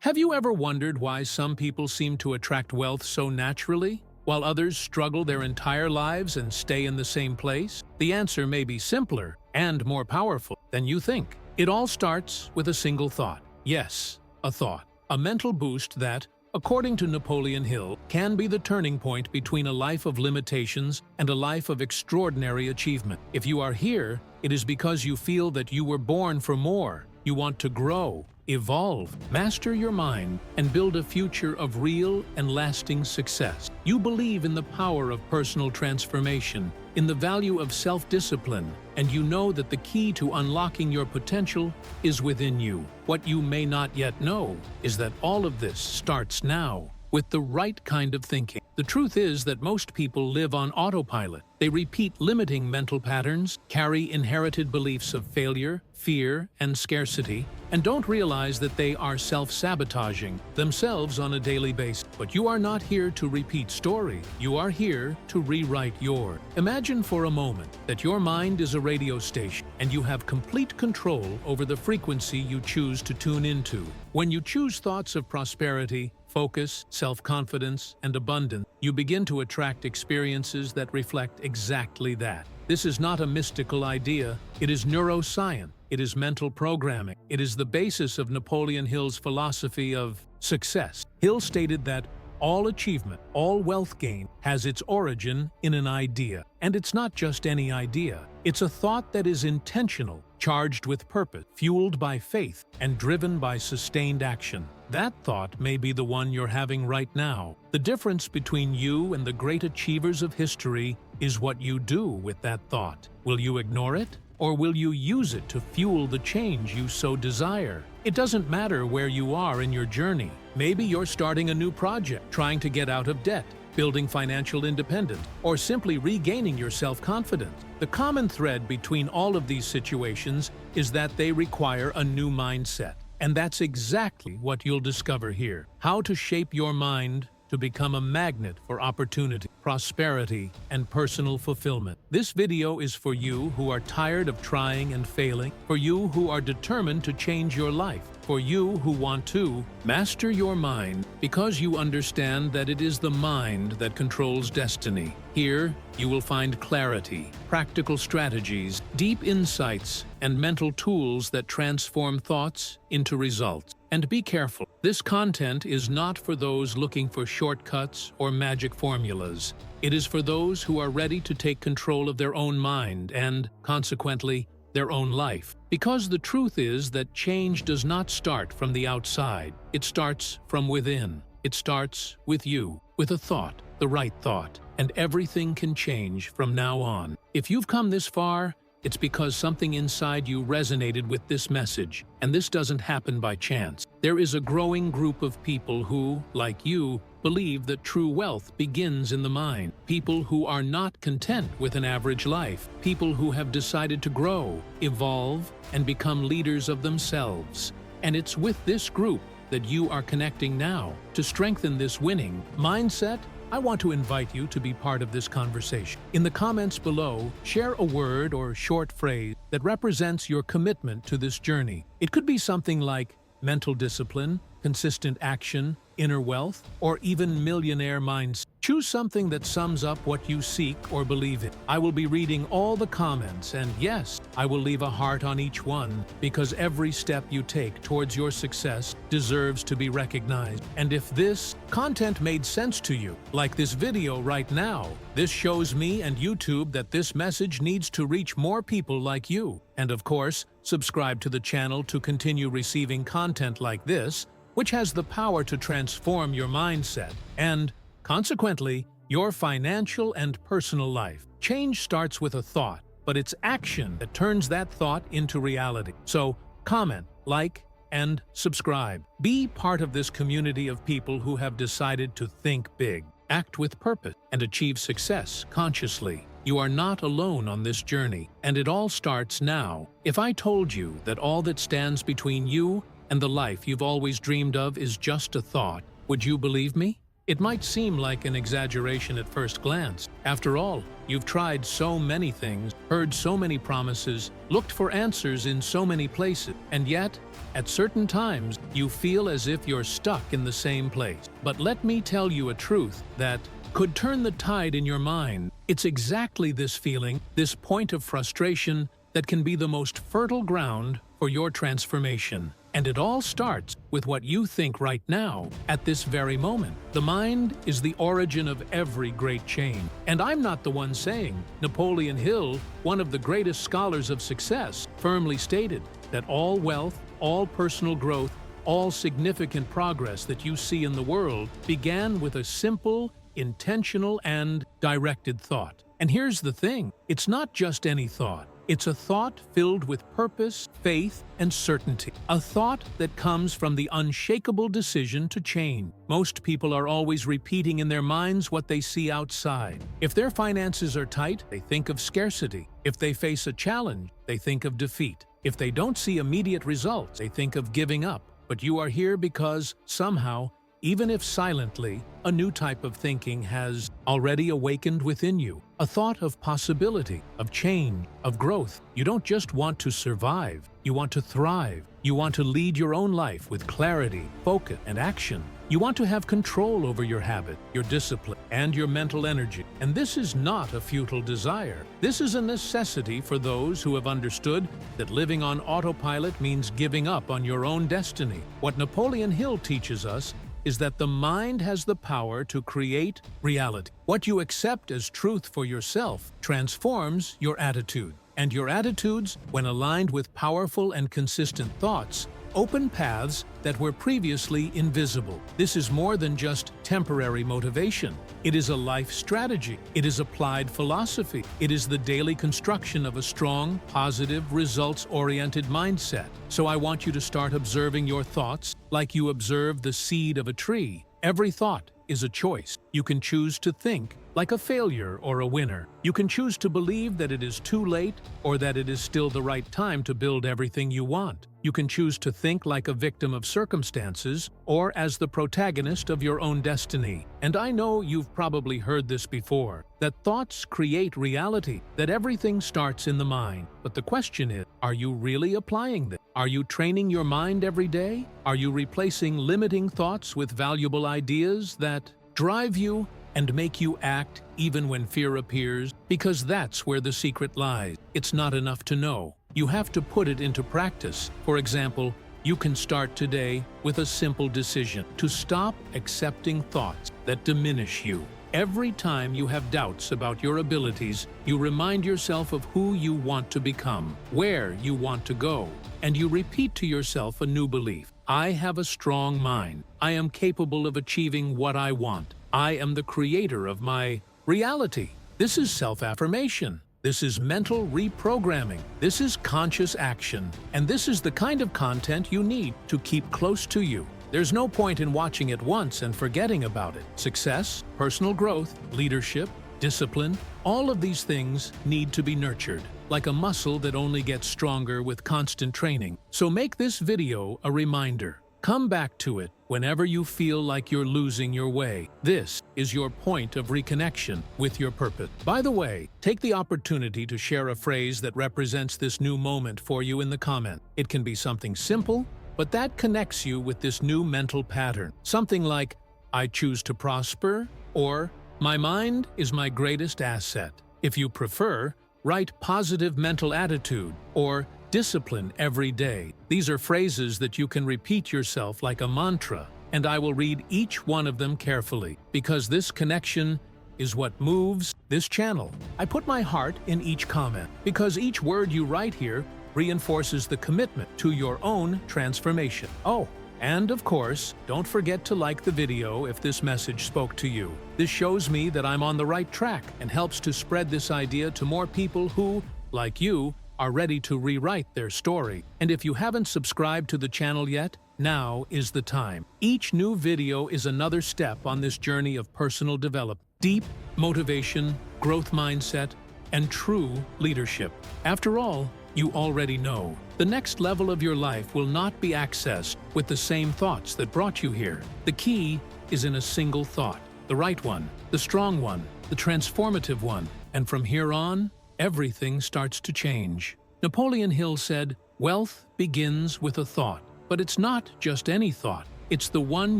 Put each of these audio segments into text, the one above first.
Have you ever wondered why some people seem to attract wealth so naturally, while others struggle their entire lives and stay in the same place? The answer may be simpler and more powerful than you think. It all starts with a single thought. Yes, a thought. A mental boost that, according to Napoleon Hill, can be the turning point between a life of limitations and a life of extraordinary achievement. If you are here, it is because you feel that you were born for more. You want to grow, evolve, master your mind, and build a future of real and lasting success. You believe in the power of personal transformation, in the value of self-discipline, and you know that the key to unlocking your potential is within you. What you may not yet know is that all of this starts now, with the right kind of thinking. The truth is that most people live on autopilot. They repeat limiting mental patterns, carry inherited beliefs of failure, fear, and scarcity, and don't realize that they are self-sabotaging themselves on a daily basis. But you are not here to repeat story. You are here to rewrite your. Imagine for a moment that your mind is a radio station and you have complete control over the frequency you choose to tune into. When you choose thoughts of prosperity, focus, self-confidence, and abundance, you begin to attract experiences that reflect exactly that. This is not a mystical idea. It is neuroscience. It is mental programming. It is the basis of Napoleon Hill's philosophy of success. Hill stated that all achievement, all wealth gain, has its origin in an idea. And it's not just any idea. It's a thought that is intentional, charged with purpose, fueled by faith, and driven by sustained action. That thought may be the one you're having right now. The difference between you and the great achievers of history is what you do with that thought. Will you ignore it? Or will you use it to fuel the change you so desire? It doesn't matter where you are in your journey. Maybe you're starting a new project, trying to get out of debt, building financial independence, or simply regaining your self-confidence. The common thread between all of these situations is that they require a new mindset. And that's exactly what you'll discover here. How to shape your mind to become a magnet for opportunity, prosperity, and personal fulfillment. This video is for you who are tired of trying and failing, for you who are determined to change your life, for you who want to master your mind because you understand that it is the mind that controls destiny. Here, you will find clarity, practical strategies, deep insights, and mental tools that transform thoughts into results. And be careful, this content is not for those looking for shortcuts or magic formulas. It is for those who are ready to take control of their own mind and, consequently, their own life. Because the truth is that change does not start from the outside. It starts from within. It starts with you, with a thought, the right thought, and everything can change from now on. If you've come this far, it's because something inside you resonated with this message, and this doesn't happen by chance. There is a growing group of people who, like you, believe that true wealth begins in the mind. People who are not content with an average life. People who have decided to grow, evolve, and become leaders of themselves. And it's with this group that you are connecting now. To strengthen this winning mindset, I want to invite you to be part of this conversation. In the comments below, share a word or short phrase that represents your commitment to this journey. It could be something like mental discipline, consistent action, inner wealth, or even millionaire mindset. Choose something that sums up what you seek or believe in. I will be reading all the comments, and yes, I will leave a heart on each one, because every step you take towards your success deserves to be recognized. And if this content made sense to you, like this video right now, this shows me and YouTube that this message needs to reach more people like you. And of course, subscribe to the channel to continue receiving content like this, which has the power to transform your mindset and, consequently, your financial and personal life. Change starts with a thought, but it's action that turns that thought into reality. So, comment, like, and subscribe. Be part of this community of people who have decided to think big, act with purpose, and achieve success consciously. You are not alone on this journey, and it all starts now. If I told you that all that stands between you and the life you've always dreamed of is just a thought, would you believe me? It might seem like an exaggeration at first glance. After all, you've tried so many things, heard so many promises, looked for answers in so many places, and yet, at certain times, you feel as if you're stuck in the same place. But let me tell you a truth that could turn the tide in your mind. It's exactly this feeling, this point of frustration, that can be the most fertile ground for your transformation. And it all starts with what you think right now, at this very moment. The mind is the origin of every great change. And I'm not the one saying. Napoleon Hill, one of the greatest scholars of success, firmly stated that all wealth, all personal growth, all significant progress that you see in the world began with a simple, intentional, and directed thought. And here's the thing, it's not just any thought. It's a thought filled with purpose, faith, and certainty. A thought that comes from the unshakable decision to change. Most people are always repeating in their minds what they see outside. If their finances are tight, they think of scarcity. If they face a challenge, they think of defeat. If they don't see immediate results, they think of giving up. But you are here because, somehow, even if silently, a new type of thinking has already awakened within you. A thought of possibility, of change, of growth. You don't just want to survive, you want to thrive. You want to lead your own life with clarity, focus, and action. You want to have control over your habit, your discipline, and your mental energy. And this is not a futile desire. This is a necessity for those who have understood that living on autopilot means giving up on your own destiny. What Napoleon Hill teaches us is that the mind has the power to create reality. What you accept as truth for yourself transforms your attitude. And your attitudes, when aligned with powerful and consistent thoughts, open paths that were previously invisible. This is more than just temporary motivation. It is a life strategy. It is applied philosophy. It is the daily construction of a strong, positive, results-oriented mindset. So I want you to start observing your thoughts like you observe the seed of a tree. Every thought is a choice. You can choose to think like a failure or a winner. You can choose to believe that it is too late or that it is still the right time to build everything you want. You can choose to think like a victim of circumstances or as the protagonist of your own destiny. And I know you've probably heard this before, that thoughts create reality, that everything starts in the mind. But the question is, are you really applying this? Are you training your mind every day? Are you replacing limiting thoughts with valuable ideas that drive you and make you act even when fear appears? Because that's where the secret lies. It's not enough to know. You have to put it into practice. For example, you can start today with a simple decision to stop accepting thoughts that diminish you. Every time you have doubts about your abilities, you remind yourself of who you want to become, where you want to go, and you repeat to yourself a new belief. I have a strong mind. I am capable of achieving what I want. I am the creator of my reality. This is self-affirmation. This is mental reprogramming. This is conscious action. And this is the kind of content you need to keep close to you. There's no point in watching it once and forgetting about it. Success, personal growth, leadership, discipline, all of these things need to be nurtured, like a muscle that only gets stronger with constant training. So make this video a reminder. Come back to it whenever you feel like you're losing your way. This is your point of reconnection with your purpose. By the way, take the opportunity to share a phrase that represents this new moment for you in the comment. It can be something simple, but that connects you with this new mental pattern. Something like, I choose to prosper, or my mind is my greatest asset. If you prefer, write positive mental attitude, or discipline every day. These are phrases that you can repeat yourself like a mantra, and I will read each one of them carefully, because this connection is what moves this channel. I put my heart in each comment, because each word you write here reinforces the commitment to your own transformation. Oh, and of course, don't forget to like the video if this message spoke to you. This shows me that I'm on the right track and helps to spread this idea to more people who, like you, are ready to rewrite their story. And if you haven't subscribed to the channel yet, now is the time. Each new video is another step on this journey of personal development, deep motivation, growth mindset, and true leadership. After all, you already know, the next level of your life will not be accessed with the same thoughts that brought you here. The key is in a single thought. The right one, the strong one, the transformative one. And from here on, everything starts to change. Napoleon Hill said, "Wealth begins with a thought." But it's not just any thought. It's the one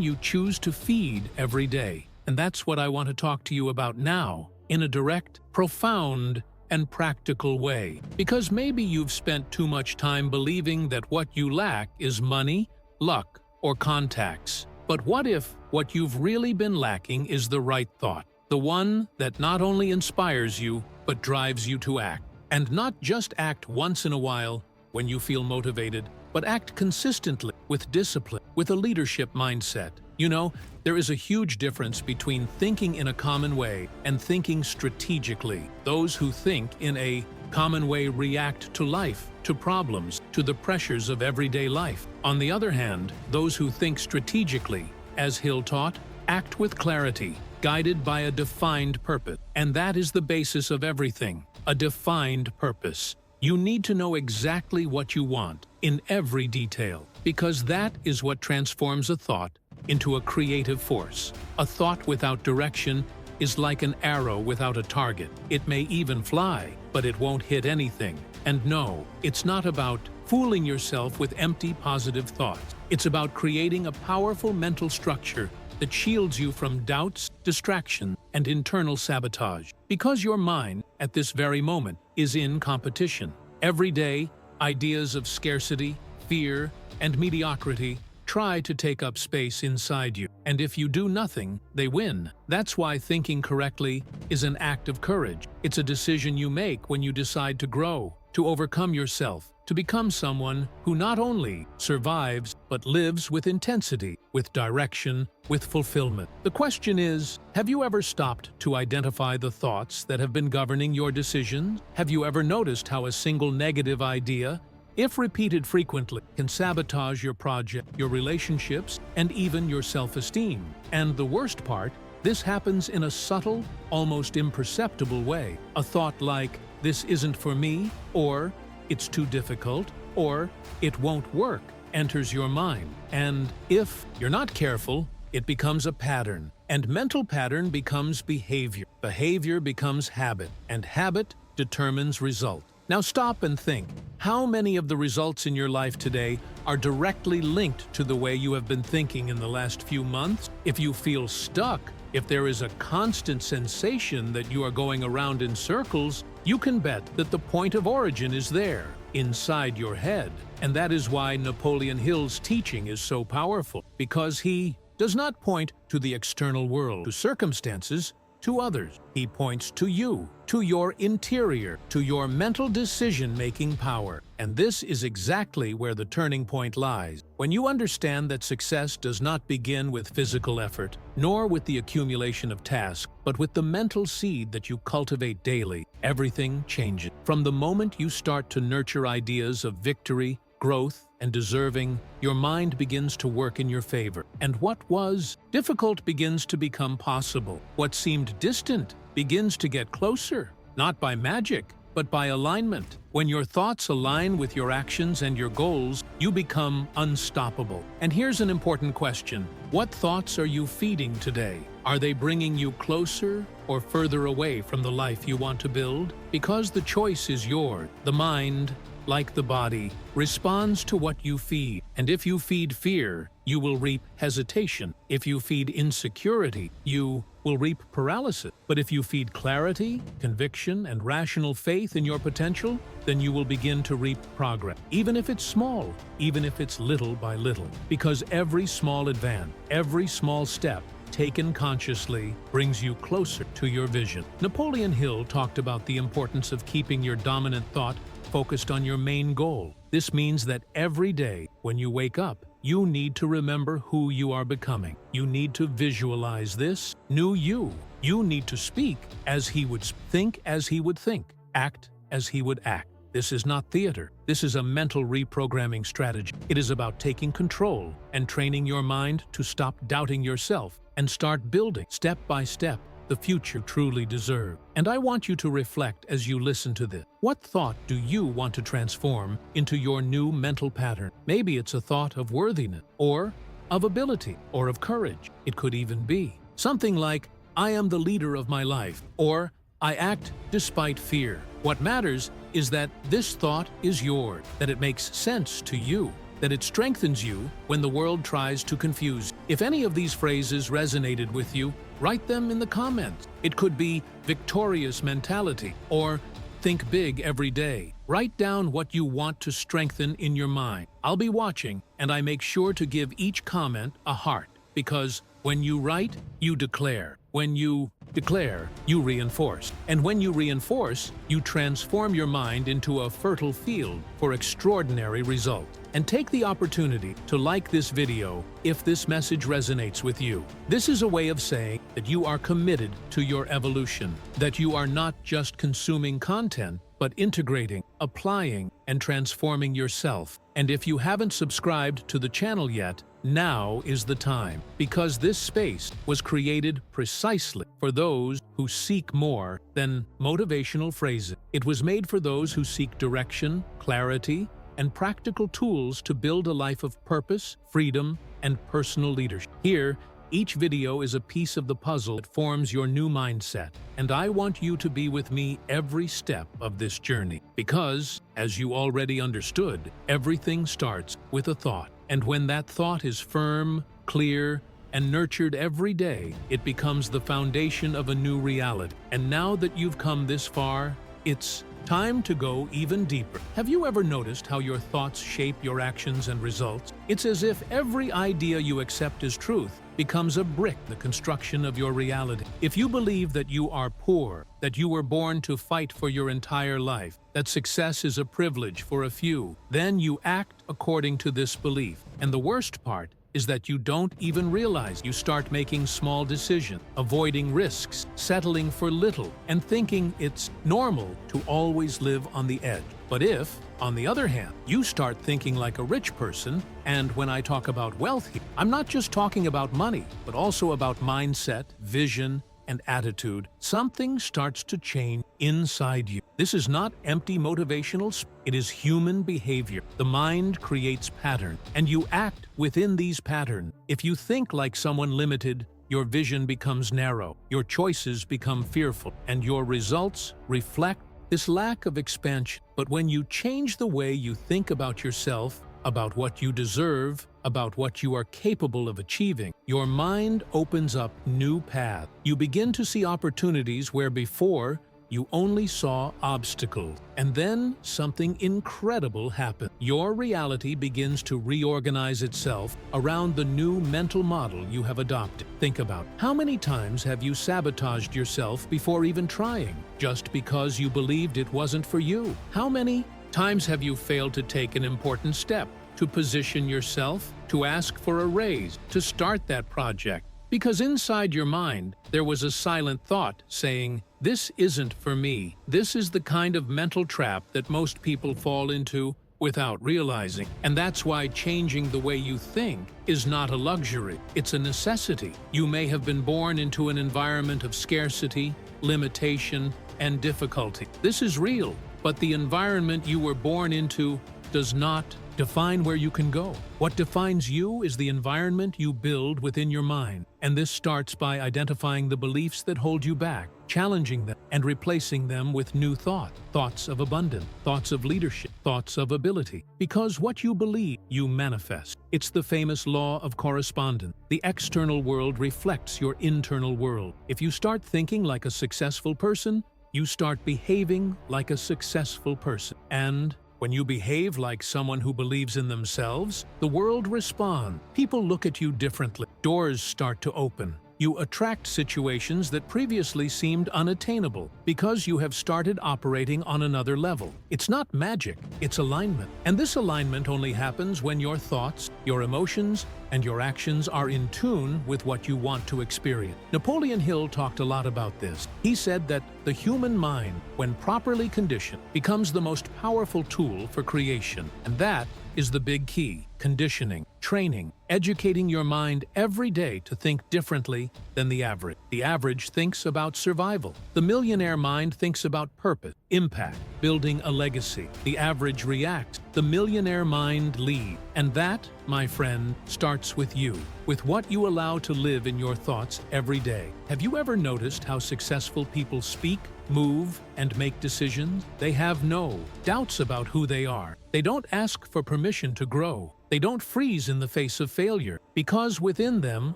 you choose to feed every day. And that's what I want to talk to you about now, in a direct, profound, and practical way. Because maybe you've spent too much time believing that what you lack is money, luck, or contacts. But what if what you've really been lacking is the right thought? The one that not only inspires you, but drives you to act. And not just act once in a while when you feel motivated, but act consistently, with discipline, with a leadership mindset. You know, there is a huge difference between thinking in a common way and thinking strategically. Those who think in a common way react to life, to problems, to the pressures of everyday life. On the other hand, those who think strategically, as Hill taught, act with clarity, guided by a defined purpose. And that is the basis of everything, a defined purpose. You need to know exactly what you want, in every detail, because that is what transforms a thought into a creative force. A thought without direction is like an arrow without a target. It may even fly, but it won't hit anything. And no, it's not about fooling yourself with empty positive thoughts. It's about creating a powerful mental structure that shields you from doubts, distraction, and internal sabotage. Because your mind, at this very moment, is in competition. Every day, ideas of scarcity, fear, and mediocrity try to take up space inside you. And if you do nothing, they win. That's why thinking correctly is an act of courage. It's a decision you make when you decide to grow, to overcome yourself, to become someone who not only survives, but lives with intensity, with direction, with fulfillment. The question is, have you ever stopped to identify the thoughts that have been governing your decisions? Have you ever noticed how a single negative idea, if repeated frequently, can sabotage your project, your relationships, and even your self-esteem? And the worst part, this happens in a subtle, almost imperceptible way. A thought like, "This isn't for me," or "It's too difficult," or "It won't work," enters your mind. And if you're not careful, it becomes a pattern. And mental pattern becomes behavior. Behavior becomes habit. And habit determines result. Now stop and think. How many of the results in your life today are directly linked to the way you have been thinking in the last few months? If you feel stuck, if there is a constant sensation that you are going around in circles, you can bet that the point of origin is there, inside your head. And that is why Napoleon Hill's teaching is so powerful, because he does not point to the external world, to circumstances, to others. He points to you, to your interior, to your mental decision-making power. And this is exactly where the turning point lies. When you understand that success does not begin with physical effort, nor with the accumulation of tasks, but with the mental seed that you cultivate daily, everything changes. From the moment you start to nurture ideas of victory, growth, and deserving, your mind begins to work in your favor. And what was difficult begins to become possible. What seemed distant begins to get closer, not by magic, but by alignment. When your thoughts align with your actions and your goals, you become unstoppable. And here's an important question. What thoughts are you feeding today? Are they bringing you closer or further away from the life you want to build? Because the choice is yours. The mind, like the body, responds to what you feed. And if you feed fear, you will reap hesitation. If you feed insecurity, you will reap paralysis. But if you feed clarity, conviction, and rational faith in your potential, then you will begin to reap progress. Even if it's small, even if it's little by little. Because every small advance, every small step taken consciously brings you closer to your vision. Napoleon Hill talked about the importance of keeping your dominant thought focused on your main goal. This means that every day when you wake up, you need to remember who you are becoming. You need to visualize this new you. You need to speak as he would think, as he would think, act as he would act. This is not theater. This is a mental reprogramming strategy. It is about taking control and training your mind to stop doubting yourself and start building, step by step, the future truly deserves. And I want you to reflect as you listen to this. What thought do you want to transform into your new mental pattern? Maybe it's a thought of worthiness, or of ability, or of courage. It could even be something like, I am the leader of my life, or I act despite fear. What matters is that this thought is yours, that it makes sense to you, that it strengthens you when the world tries to confuse you. If any of these phrases resonated with you, write them in the comments. It could be victorious mentality or think big every day. Write down what you want to strengthen in your mind. I'll be watching, and I make sure to give each comment a heart, because when you write, you declare. When you declare, you reinforce. And when you reinforce, you transform your mind into a fertile field for extraordinary results. And take the opportunity to like this video if this message resonates with you. This is a way of saying that you are committed to your evolution, that you are not just consuming content, but integrating, applying, and transforming yourself. And if you haven't subscribed to the channel yet, now is the time, because this space was created precisely for those who seek more than motivational phrases. It was made for those who seek direction, clarity, and practical tools to build a life of purpose, freedom, and personal leadership. Here, each video is a piece of the puzzle that forms your new mindset, and I want you to be with me every step of this journey. Because, as you already understood, everything starts with a thought. And when that thought is firm, clear, and nurtured every day, it becomes the foundation of a new reality. And now that you've come this far, it's time to go even deeper. Have you ever noticed how your thoughts shape your actions and results? It's as if every idea you accept as truth becomes a brick in the construction of your reality. If you believe that you are poor, that you were born to fight for your entire life, that success is a privilege for a few, then you act according to this belief. And the worst part is that you don't even realize. You start making small decisions, avoiding risks, settling for little, and thinking it's normal to always live on the edge. But if, on the other hand, you start thinking like a rich person, and when I talk about wealth here, I'm not just talking about money, but also about mindset, vision, and attitude, something starts to change inside you. This is not empty motivational, it is human behavior. The mind creates patterns, and you act within these patterns. If you think like someone limited, your vision becomes narrow, your choices become fearful, and your results reflect this lack of expansion. But when you change the way you think about yourself, about what you deserve, about what you are capable of achieving, your mind opens up new paths. You begin to see opportunities where before you only saw obstacles. And then something incredible happens. Your reality begins to reorganize itself around the new mental model you have adopted. Think about how many times have you sabotaged yourself before even trying, just because you believed it wasn't for you? How many times have you failed to take an important step, to position yourself, to ask for a raise, to start that project? Because inside your mind, there was a silent thought saying, "This isn't for me." This is the kind of mental trap that most people fall into without realizing. And that's why changing the way you think is not a luxury, it's a necessity. You may have been born into an environment of scarcity, limitation, and difficulty. This is real, but the environment you were born into does not define where you can go. What defines you is the environment you build within your mind. And this starts by identifying the beliefs that hold you back, challenging them, and replacing them with new thoughts of abundance, thoughts of leadership, thoughts of ability. Because what you believe, you manifest. It's the famous law of correspondence. The external world reflects your internal world. If you start thinking like a successful person, you start behaving like a successful person. And when you behave like someone who believes in themselves, the world responds. People look at you differently. Doors start to open. You attract situations that previously seemed unattainable because you have started operating on another level. It's not magic, it's alignment. And this alignment only happens when your thoughts, your emotions, and your actions are in tune with what you want to experience. Napoleon Hill talked a lot about this. He said that the human mind, when properly conditioned, becomes the most powerful tool for creation. And that is the big key: conditioning, training, educating your mind every day to think differently than the average. The average thinks about survival. The millionaire mind thinks about purpose, impact, building a legacy. The average reacts the millionaire mind lead. And that, my friend, starts with you, with what you allow to live in your thoughts every day. Have you ever noticed how successful people speak, move, and make decisions? They have no doubts about who they are. They don't ask for permission to grow. They don't freeze in the face of failure, because within them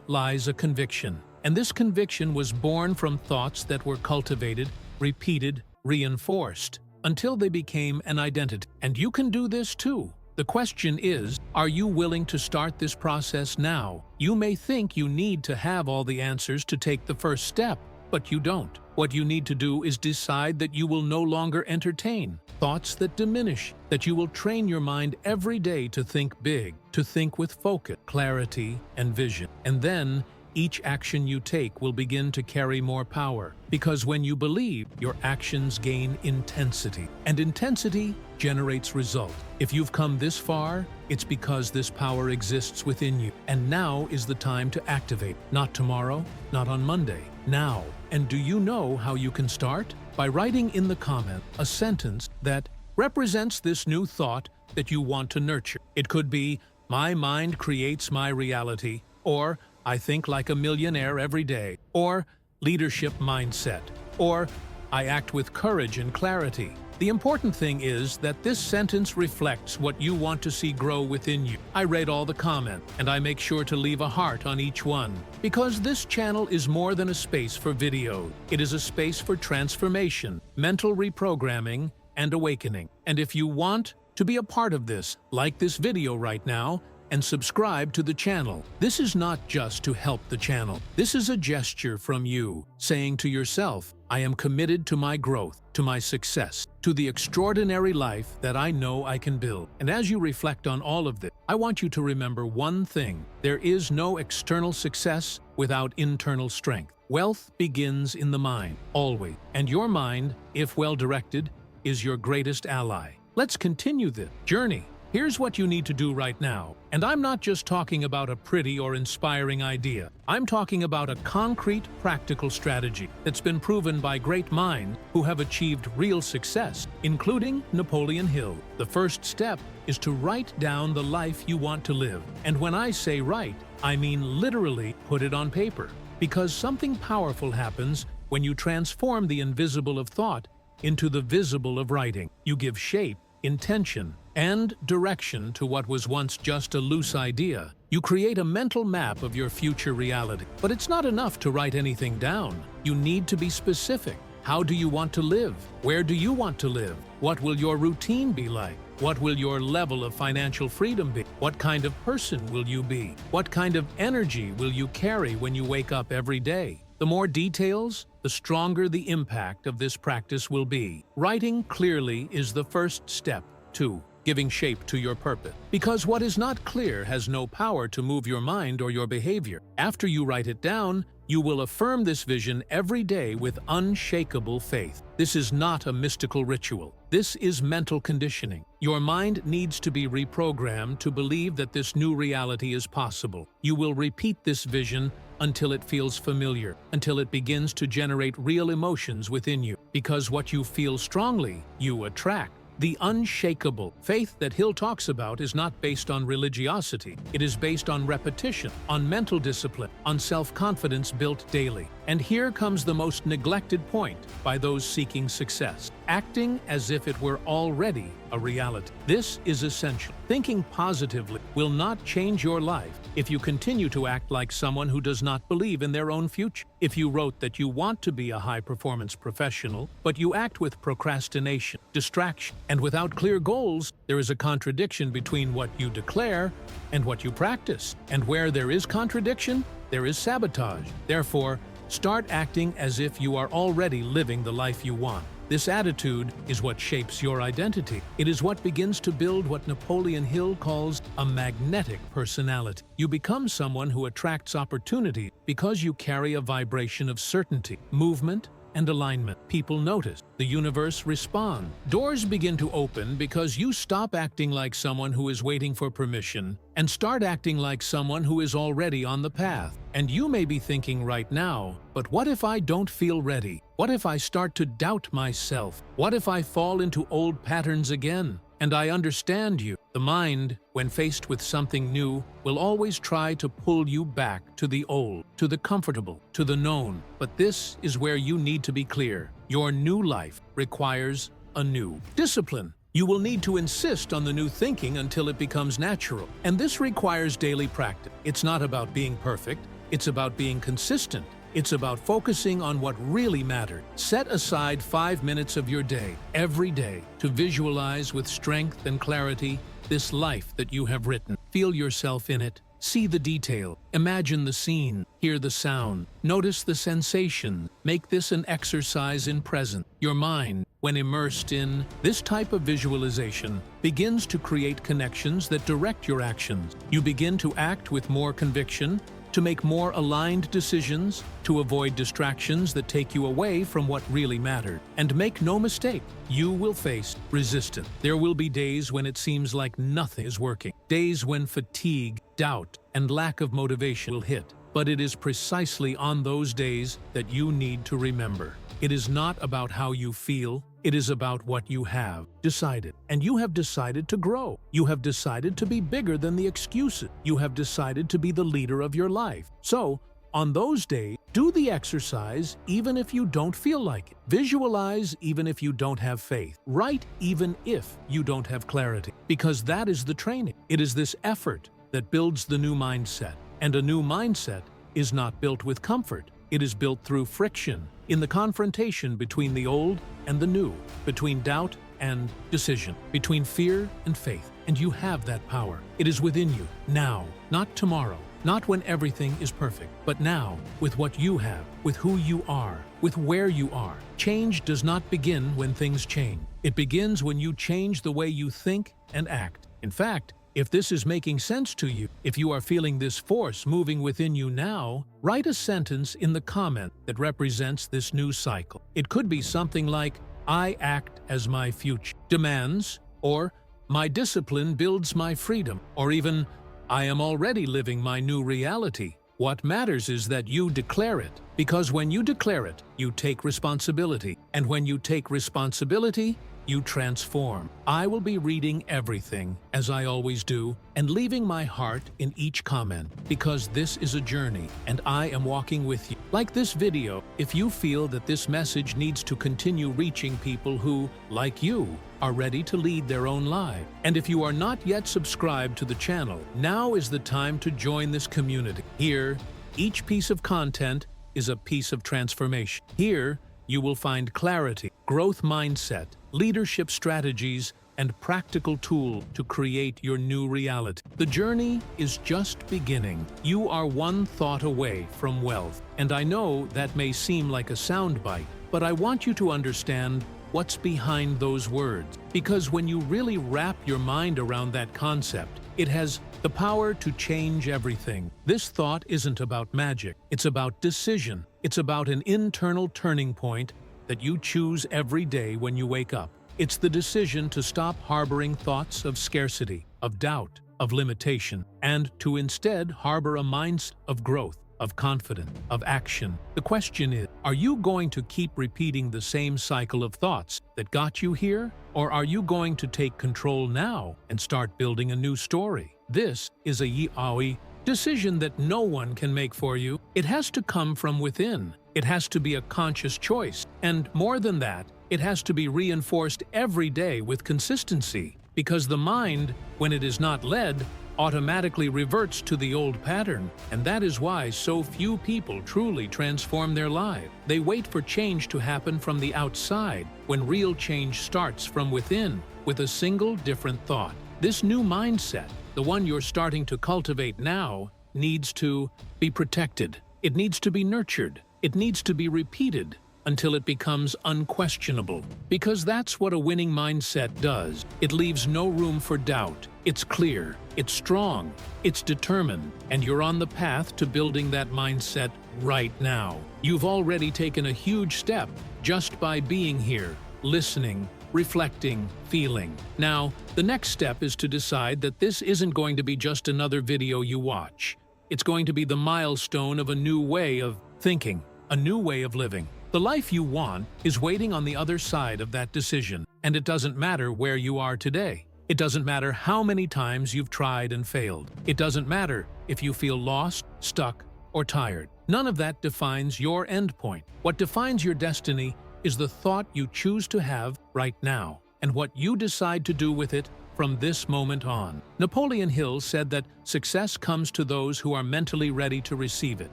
lies a conviction. And this conviction was born from thoughts that were cultivated, repeated, reinforced, until they became an identity. And you can do this too. The question is, are you willing to start this process now? You may think you need to have all the answers to take the first step, but you don't. What you need to do is decide that you will no longer entertain thoughts that diminish, that you will train your mind every day to think big, to think with focus, clarity, and vision. And then, each action you take will begin to carry more power, because when you believe, your actions gain intensity, and intensity generates result. If you've come this far, it's because this power exists within you, and now is the time to activate. Not tomorrow, not on Monday, now. And do you know how you can start? By writing in the comment a sentence that represents this new thought that you want to nurture. It could be, "My mind creates my reality," or "I think like a millionaire every day," or "leadership mindset," or "I act with courage and clarity." The important thing is that this sentence reflects what you want to see grow within you. I read all the comments, and I make sure to leave a heart on each one, because this channel is more than a space for video. It is a space for transformation, mental reprogramming, and awakening. And if you want to be a part of this, like this video right now, and subscribe to the channel. This is not just to help the channel. This is a gesture from you, saying to yourself, I am committed to my growth, to my success, to the extraordinary life that I know I can build. And as you reflect on all of this, I want you to remember one thing. There is no external success without internal strength. Wealth begins in the mind, always. And your mind, if well directed, is your greatest ally. Let's continue this journey. Here's what you need to do right now. And I'm not just talking about a pretty or inspiring idea. I'm talking about a concrete, practical strategy that's been proven by great minds who have achieved real success, including Napoleon Hill. The first step is to write down the life you want to live. And when I say write, I mean literally put it on paper. Because something powerful happens when you transform the invisible of thought into the visible of writing. You give shape, intention, and direction to what was once just a loose idea. You create a mental map of your future reality. But it's not enough to write anything down. You need to be specific. How do you want to live? Where do you want to live? What will your routine be like? What will your level of financial freedom be? What kind of person will you be? What kind of energy will you carry when you wake up every day? The more details, the stronger the impact of this practice will be. Writing clearly is the first step to giving shape to your purpose. Because what is not clear has no power to move your mind or your behavior. After you write it down, you will affirm this vision every day with unshakable faith. This is not a mystical ritual. This is mental conditioning. Your mind needs to be reprogrammed to believe that this new reality is possible. You will repeat this vision until it feels familiar, until it begins to generate real emotions within you. Because what you feel strongly, you attract. The unshakable faith that Hill talks about is not based on religiosity. It is based on repetition, on mental discipline, on self-confidence built daily. And here comes the most neglected point by those seeking success: acting as if it were already a reality. This is essential. Thinking positively will not change your life if you continue to act like someone who does not believe in their own future. If you wrote that you want to be a high-performance professional, but you act with procrastination, distraction, and without clear goals, there is a contradiction between what you declare and what you practice. And where there is contradiction, there is sabotage. Therefore, start acting as if you are already living the life you want. This attitude is what shapes your identity. It is what begins to build what Napoleon Hill calls a magnetic personality. You become someone who attracts opportunity because you carry a vibration of certainty, movement, and alignment. People notice. The universe responds. Doors begin to open because you stop acting like someone who is waiting for permission and start acting like someone who is already on the path. And you may be thinking right now, but what if I don't feel ready? What if I start to doubt myself? What if I fall into old patterns again? And I understand you. The mind, when faced with something new, will always try to pull you back to the old, to the comfortable, to the known. But this is where you need to be clear. Your new life requires a new discipline. You will need to insist on the new thinking until it becomes natural. And this requires daily practice. It's not about being perfect. It's about being consistent. It's about focusing on what really matters. Set aside 5 minutes of your day, every day, to visualize with strength and clarity this life that you have written. Feel yourself in it. See the detail. Imagine the scene. Hear the sound. Notice the sensation. Make this an exercise in present. Your mind, when immersed in this type of visualization, begins to create connections that direct your actions. You begin to act with more conviction, to make more aligned decisions, to avoid distractions that take you away from what really mattered. And make no mistake, you will face resistance. There will be days when it seems like nothing is working. Days when fatigue, doubt, and lack of motivation will hit. But it is precisely on those days that you need to remember. It is not about how you feel, it is about what you have decided. And you have decided to grow. You have decided to be bigger than the excuses. You have decided to be the leader of your life. So, on those days, do the exercise even if you don't feel like it. Visualize even if you don't have faith. Write even if you don't have clarity. Because that is the training. It is this effort that builds the new mindset. And a new mindset is not built with comfort. It is built through friction, in the confrontation between the old and the new, between doubt and decision, between fear and faith. And you have that power. It is within you, now, not tomorrow, not when everything is perfect, but now, with what you have, with who you are, with where you are. Change does not begin when things change. It begins when you change the way you think and act. In fact, if this is making sense to you, if you are feeling this force moving within you now, write a sentence in the comment that represents this new cycle. It could be something like, I act as my future demands, or my discipline builds my freedom, or even, I am already living my new reality. What matters is that you declare it, because when you declare it, you take responsibility, and when you take responsibility, you transform. I will be reading everything, as I always do, and leaving my heart in each comment, because this is a journey, and I am walking with you. Like this video, if you feel that this message needs to continue reaching people who, like you, are ready to lead their own lives. And if you are not yet subscribed to the channel, now is the time to join this community. Here, each piece of content is a piece of transformation. Here, you will find clarity, growth mindset, leadership strategies, and practical tools to create your new reality. The journey is just beginning. You are one thought away from wealth. And I know that may seem like a soundbite, but I want you to understand what's behind those words. Because when you really wrap your mind around that concept, it has the power to change everything. This thought isn't about magic. It's about decision. It's about an internal turning point that you choose every day when you wake up. It's the decision to stop harboring thoughts of scarcity, of doubt, of limitation, and to instead harbor a mindset of growth, of confidence, of action. The question is, are you going to keep repeating the same cycle of thoughts that got you here? Or are you going to take control now and start building a new story? This is a yaoi decision that no one can make for you. It has to come from within. It has to be a conscious choice. And more than that, it has to be reinforced every day with consistency. Because the mind, when it is not led, automatically reverts to the old pattern. And that is why so few people truly transform their lives. They wait for change to happen from the outside, when real change starts from within, with a single different thought. This new mindset, the one you're starting to cultivate now, needs to be protected. It needs to be nurtured. It needs to be repeated until it becomes unquestionable. Because that's what a winning mindset does. It leaves no room for doubt. It's clear, it's strong, it's determined, and you're on the path to building that mindset right now. You've already taken a huge step just by being here, listening, reflecting, feeling. Now, the next step is to decide that this isn't going to be just another video you watch. It's going to be the milestone of a new way of thinking, a new way of living. The life you want is waiting on the other side of that decision, and it doesn't matter where you are today. It doesn't matter how many times you've tried and failed. It doesn't matter if you feel lost, stuck, or tired. None of that defines your endpoint. What defines your destiny is the thought you choose to have right now, and what you decide to do with it from this moment on. Napoleon Hill said that success comes to those who are mentally ready to receive it.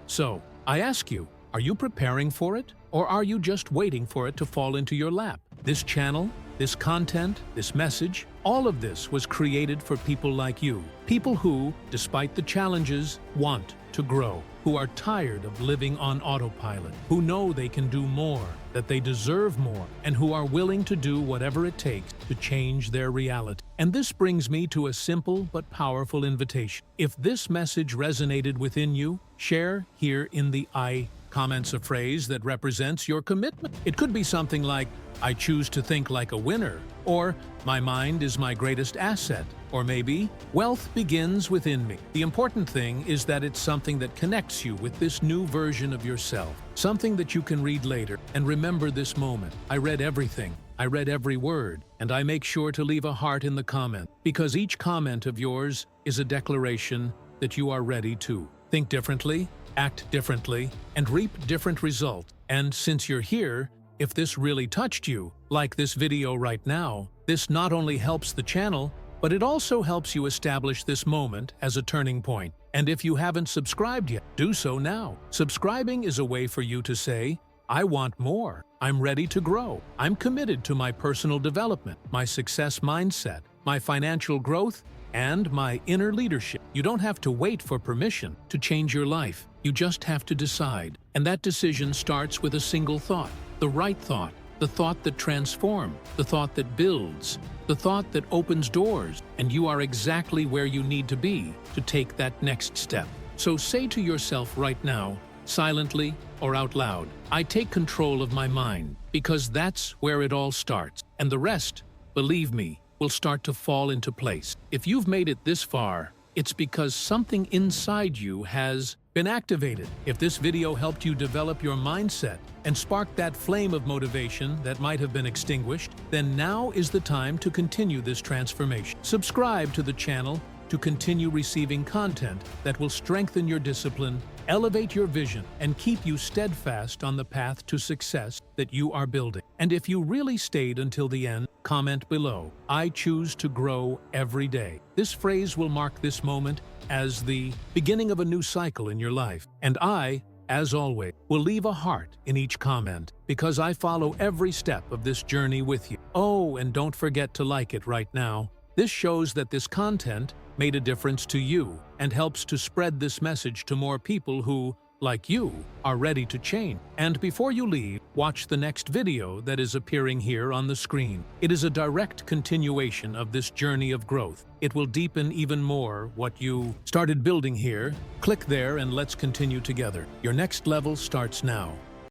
So, I ask you, are you preparing for it? Or are you just waiting for it to fall into your lap? This channel, this content, this message, all of this was created for people like you. People who, despite the challenges, want to grow, who are tired of living on autopilot, who know they can do more, that they deserve more, and who are willing to do whatever it takes to change their reality. And this brings me to a simple but powerful invitation. If this message resonated within you, share here in the I comments a phrase that represents your commitment. It could be something like, I choose to think like a winner, or my mind is my greatest asset, or maybe, wealth begins within me. The important thing is that it's something that connects you with this new version of yourself, something that you can read later and remember this moment. I read everything. I read every word, and I make sure to leave a heart in the comment, because each comment of yours is a declaration that you are ready to think differently, act differently, and reap different results. And since you're here, if this really touched you, like this video right now, this not only helps the channel, but it also helps you establish this moment as a turning point. And if you haven't subscribed yet, do so now. Subscribing is a way for you to say, I want more. I'm ready to grow. I'm committed to my personal development, my success mindset, my financial growth, and my inner leadership. You don't have to wait for permission to change your life. You just have to decide. And that decision starts with a single thought, the right thought, the thought that transforms, the thought that builds, the thought that opens doors, and you are exactly where you need to be to take that next step. So say to yourself right now, silently or out loud, I take control of my mind, because that's where it all starts. And the rest, believe me, will start to fall into place. If you've made it this far, it's because something inside you has been activated. If this video helped you develop your mindset and spark that flame of motivation that might have been extinguished, then now is the time to continue this transformation. Subscribe to the channel to continue receiving content that will strengthen your discipline, elevate your vision, and keep you steadfast on the path to success that you are building. And if you really stayed until the end, comment below, I choose to grow every day. This phrase will mark this moment as the beginning of a new cycle in your life. And I, as always, will leave a heart in each comment, because I follow every step of this journey with you. Oh, and don't forget to like it right now. This shows that this content made a difference to you and helps to spread this message to more people who, like you, are ready to change. And before you leave, watch the next video that is appearing here on the screen. It is a direct continuation of this journey of growth. It will deepen even more what you started building here. Click there and let's continue together. Your next level starts now.